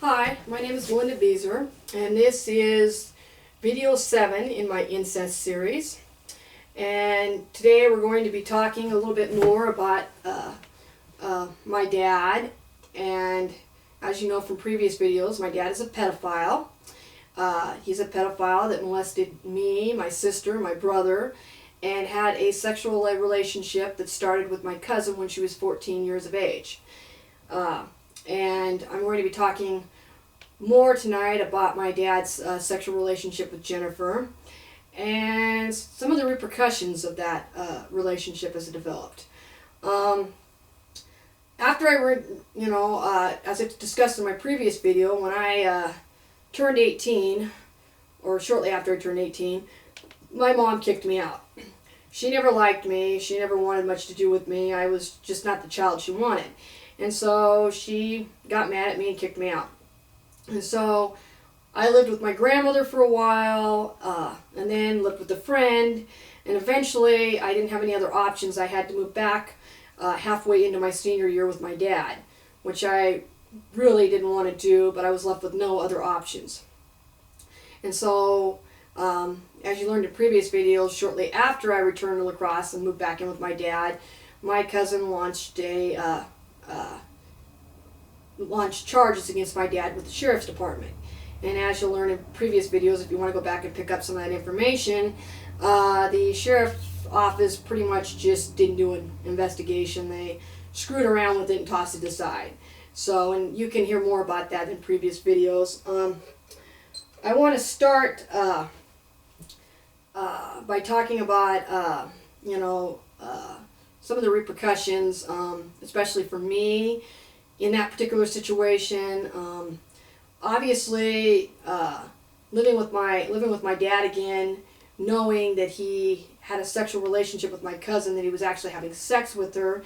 Hi, my name is Linda Beezer, and this is video 7 in my incest series. And today we're going to be talking a little bit more about my dad. And as you know from previous videos, my dad is a pedophile. He's a pedophile that molested me, my sister, my brother, and had a sexual relationship that started with my cousin when she was 14 years of age. And I'm going to be talking more tonight about my dad's sexual relationship with Jennifer and some of the repercussions of that relationship as it developed. After I as I discussed in my previous video, when I turned 18, or shortly after I turned 18, my mom kicked me out. She never liked me. She never wanted much to do with me. I was just not the child she wanted. And so she got mad at me and kicked me out. And so I lived with my grandmother for a while, and then lived with a friend, and eventually I didn't have any other options. I had to move back halfway into my senior year with my dad, which I really didn't want to do, but I was left with no other options. And so, as you learned in previous videos, shortly after I returned to La Crosse and moved back in with my dad, my cousin launched charges against my dad with the sheriff's department. And as you'll learn in previous videos, if you want to go back and pick up some of that information, the sheriff's office pretty much just didn't do an investigation. They screwed around with it and tossed it aside. So, and you can hear more about that in previous videos. I want to start by talking about, some of the repercussions, especially for me in that particular situation. Obviously, living with my dad again, knowing that he had a sexual relationship with my cousin, that he was actually having sex with her,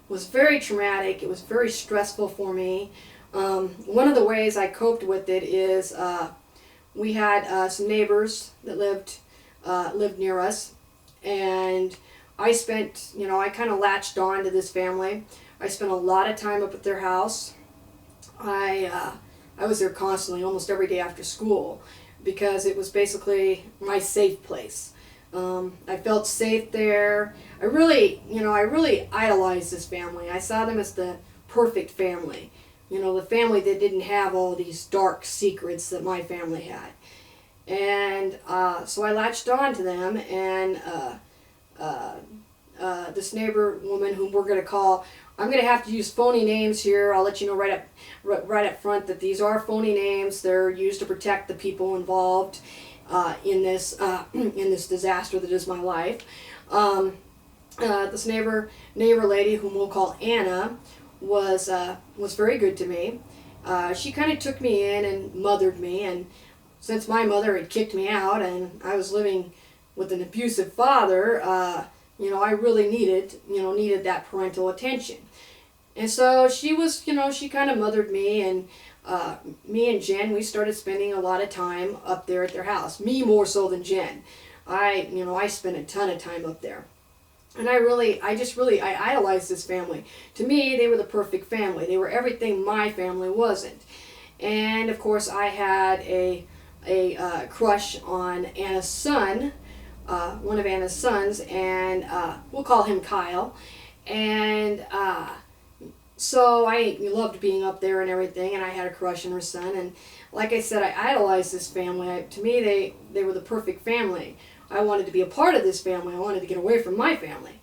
was very traumatic. It was very stressful for me. One of the ways I coped with it is we had some neighbors that lived near us, and I spent, I kind of latched on to this family. I spent a lot of time up at their house. I was there constantly, almost every day after school, because it was basically my safe place. I felt safe there. I really idolized this family. I saw them as the perfect family. The family that didn't have all these dark secrets that my family had. And so I latched on to them, and this neighbor woman, whom we're going to call, I'm going to have to use phony names here. I'll let you know right up front that these are phony names. They're used to protect the people involved in this disaster that is my life. This neighbor lady, whom we'll call Anna, was very good to me. She kind of took me in and mothered me, and since my mother had kicked me out and I was living with an abusive father, I really needed that parental attention. And so she was, she kind of mothered me, and me and Jen, we started spending a lot of time up there at their house. Me more so than Jen. I spent a ton of time up there. And I idolized this family. To me, they were the perfect family. They were everything my family wasn't. And of course, I had a crush on Anna's son, one of Anna's sons, and we'll call him Kyle. And so I loved being up there and everything, and I had a crush on her son. And like I said, I idolized this family. To me, they were the perfect family. I wanted to be a part of this family. I wanted to get away from my family.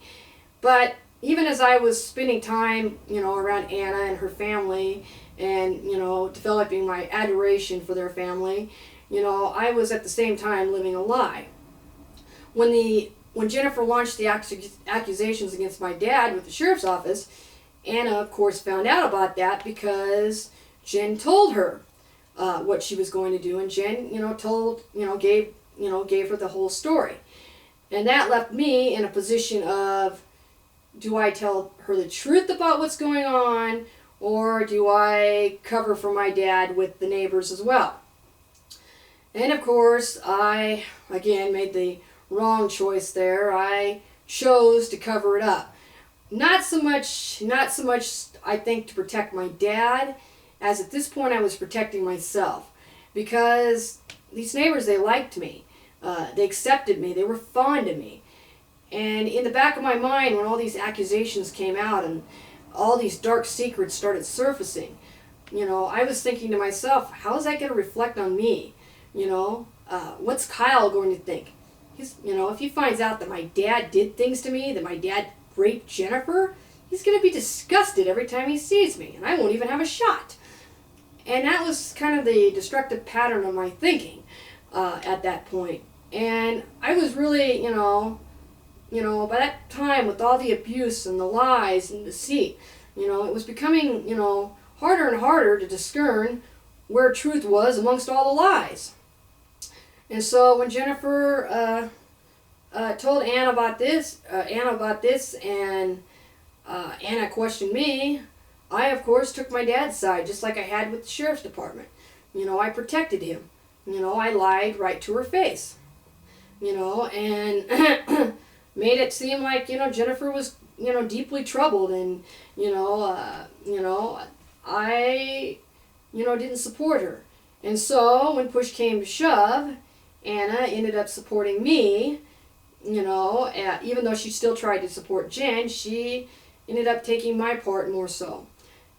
But even as I was spending time, around Anna and her family, and, developing my adoration for their family, I was at the same time living a lie. When Jennifer launched the accusations against my dad with the sheriff's office, Anna, of course, found out about that because Jen told her what she was going to do, and Jen, gave her the whole story. And that left me in a position of, do I tell her the truth about what's going on, or do I cover for my dad with the neighbors as well? And of course, I, again, made the wrong choice there. I chose to cover it up. Not so much, I think, to protect my dad as at this point I was protecting myself, because these neighbors, they liked me. They accepted me. They were fond of me. And in the back of my mind, when all these accusations came out and all these dark secrets started surfacing, I was thinking to myself, how is that going to reflect on me? What's Kyle going to think? If he finds out that my dad did things to me, that my dad raped Jennifer, he's going to be disgusted every time he sees me, and I won't even have a shot. And that was kind of the destructive pattern of my thinking at that point. And I was really, by that time, with all the abuse and the lies and deceit, it was becoming, harder and harder to discern where truth was amongst all the lies. And so when Jennifer told Anna about this, and Anna questioned me, I, of course, took my dad's side, just like I had with the sheriff's department. I protected him. I lied right to her face. And made it seem like, Jennifer was, deeply troubled, and, I, didn't support her. And so when push came to shove, Anna ended up supporting me, even though she still tried to support Jen, she ended up taking my part more so.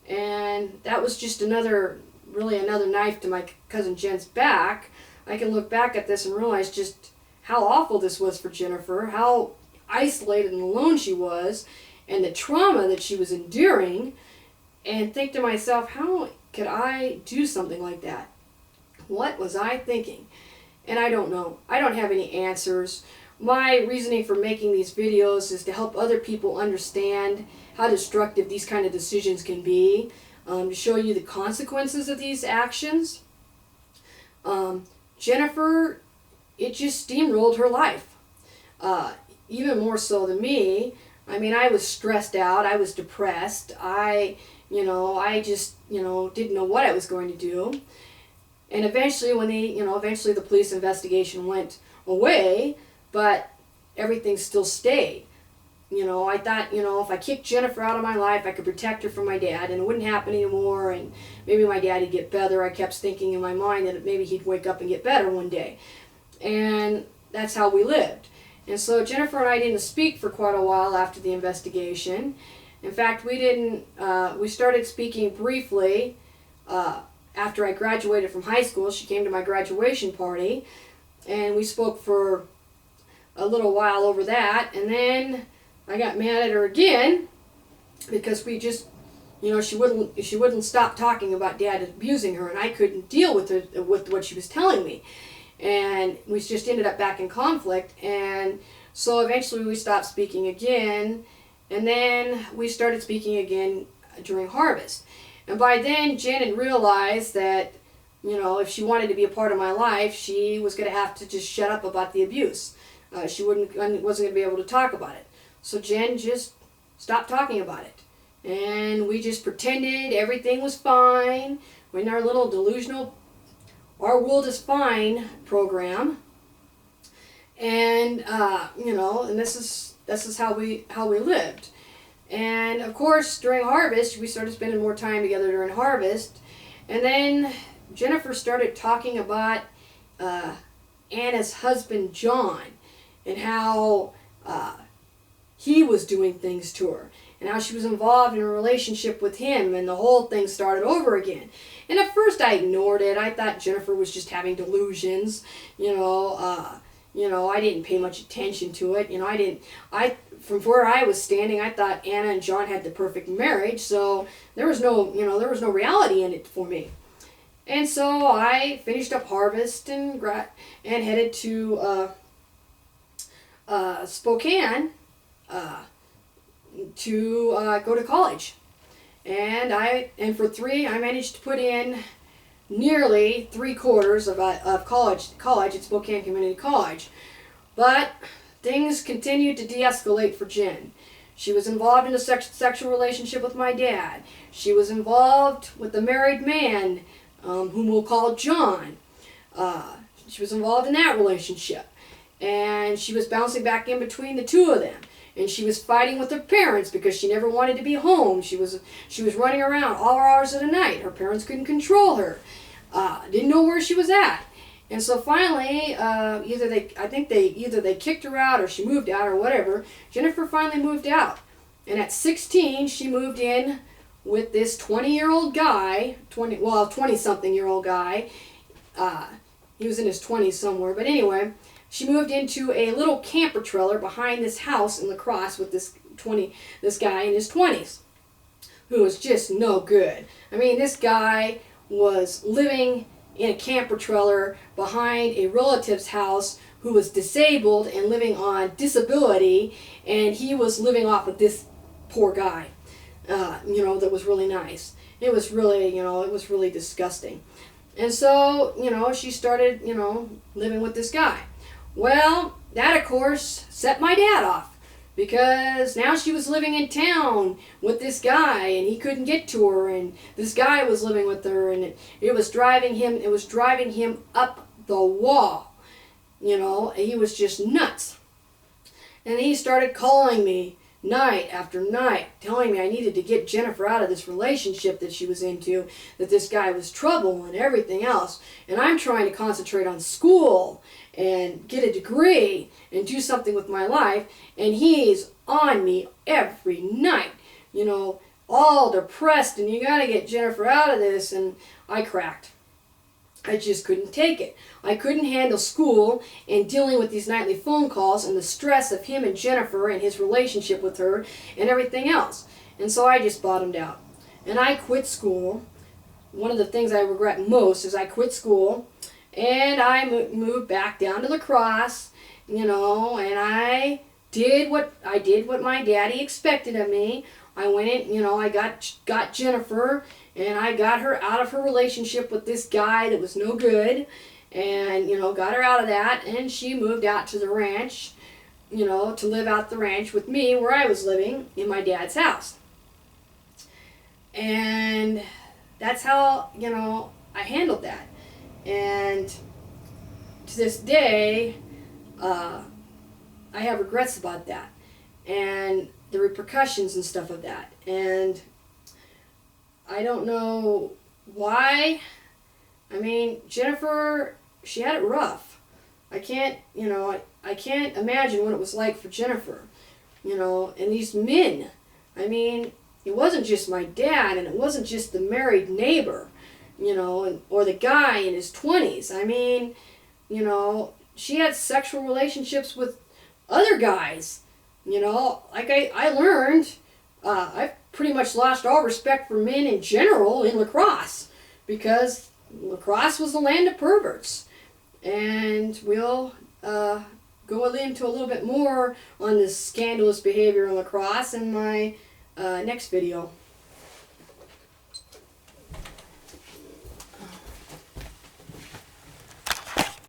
And that was just another knife to my cousin Jen's back. I can look back at this and realize just how awful this was for Jennifer, how isolated and alone she was, and the trauma that she was enduring, and think to myself, how could I do something like that? What was I thinking? And I don't know. I don't have any answers. My reasoning for making these videos is to help other people understand how destructive these kind of decisions can be, to show you the consequences of these actions. Jennifer, it just steamrolled her life, even more so than me. I mean, I was stressed out. I was depressed. I just, didn't know what I was going to do. And eventually eventually the police investigation went away, but everything still stayed. I thought, if I kicked Jennifer out of my life, I could protect her from my dad, and it wouldn't happen anymore, and maybe my dad would get better. I kept thinking in my mind that maybe he'd wake up and get better one day. And that's how we lived. And so Jennifer and I didn't speak for quite a while after the investigation. In fact, we started speaking briefly after I graduated from high school. She came to my graduation party, and we spoke for a little while over that, and then I got mad at her again because we just, she wouldn't stop talking about Dad abusing her, and I couldn't deal with it, with what she was telling me, and we just ended up back in conflict. And so eventually we stopped speaking again, and then we started speaking again during harvest. And by then, Jen had realized that, if she wanted to be a part of my life, she was going to have to just shut up about the abuse. She wasn't going to be able to talk about it. So Jen just stopped talking about it. And we just pretended everything was fine. We're in our little delusional, our world is fine program. And, and this is how we lived. And of course, during harvest, we started spending more time together during harvest. And then Jennifer started talking about Anna's husband, John, and how he was doing things to her, and how she was involved in a relationship with him, and the whole thing started over again. And at first I ignored it. I thought Jennifer was just having delusions. I didn't pay much attention to it. From where I was standing, I thought Anna and John had the perfect marriage, so there was no reality in it for me. And so I finished up harvest and headed to Spokane to go to college. And I managed to put in nearly 3/4 of college at Spokane Community College. But things continued to de-escalate for Jen. She was involved in a sexual relationship with my dad. She was involved with a married man, whom we'll call John. She was involved in that relationship. And she was bouncing back in between the two of them. and she was fighting with her parents because she never wanted to be home. She was running around all hours of the night. Her parents couldn't control her. Didn't know where she was at. And so finally, either they kicked her out or she moved out or whatever. Jennifer finally moved out. And at 16, she moved in with this 20-year-old guy, 20-something-year-old guy. He was in his 20s somewhere. But anyway, she moved into a little camper trailer behind this house in La Crosse with this guy in his 20s, who was just no good. I mean, this guy was living in a camper trailer behind a relative's house who was disabled and living on disability, and he was living off of this poor guy, that was really nice. It was really disgusting. And so, she started, living with this guy. Well, that of course set my dad off, because now she was living in town with this guy and he couldn't get to her, and this guy was living with her, and it was driving him up the wall. He was just nuts. And he started calling me night after night, telling me I needed to get Jennifer out of this relationship that she was into, that this guy was trouble and everything else. And I'm trying to concentrate on school and get a degree and do something with my life, and he's on me every night, all depressed, and you got to get Jennifer out of this. And I cracked. I just couldn't take it. I couldn't handle school and dealing with these nightly phone calls and the stress of him and Jennifer and his relationship with her and everything else. And so I just bottomed out. And I quit school. One of the things I regret most is I quit school, and I moved back down to La Crosse, and I did what my daddy expected of me. I went in, I got Jennifer, and I got her out of her relationship with this guy that was no good, and, got her out of that, and she moved out to the ranch, to live out the ranch with me where I was living in my dad's house. And that's how, I handled that. And to this day, I have regrets about that and the repercussions and stuff of that. And I don't know why. I mean, Jennifer, she had it rough. I can't imagine what it was like for Jennifer. And these men, I mean, it wasn't just my dad, and it wasn't just the married neighbor, or the guy in his 20s. I mean, she had sexual relationships with other guys. Like I learned, I've pretty much lost all respect for men in general in La Crosse, because La Crosse was the land of perverts. And we'll go into a little bit more on this scandalous behavior in La Crosse in my next video.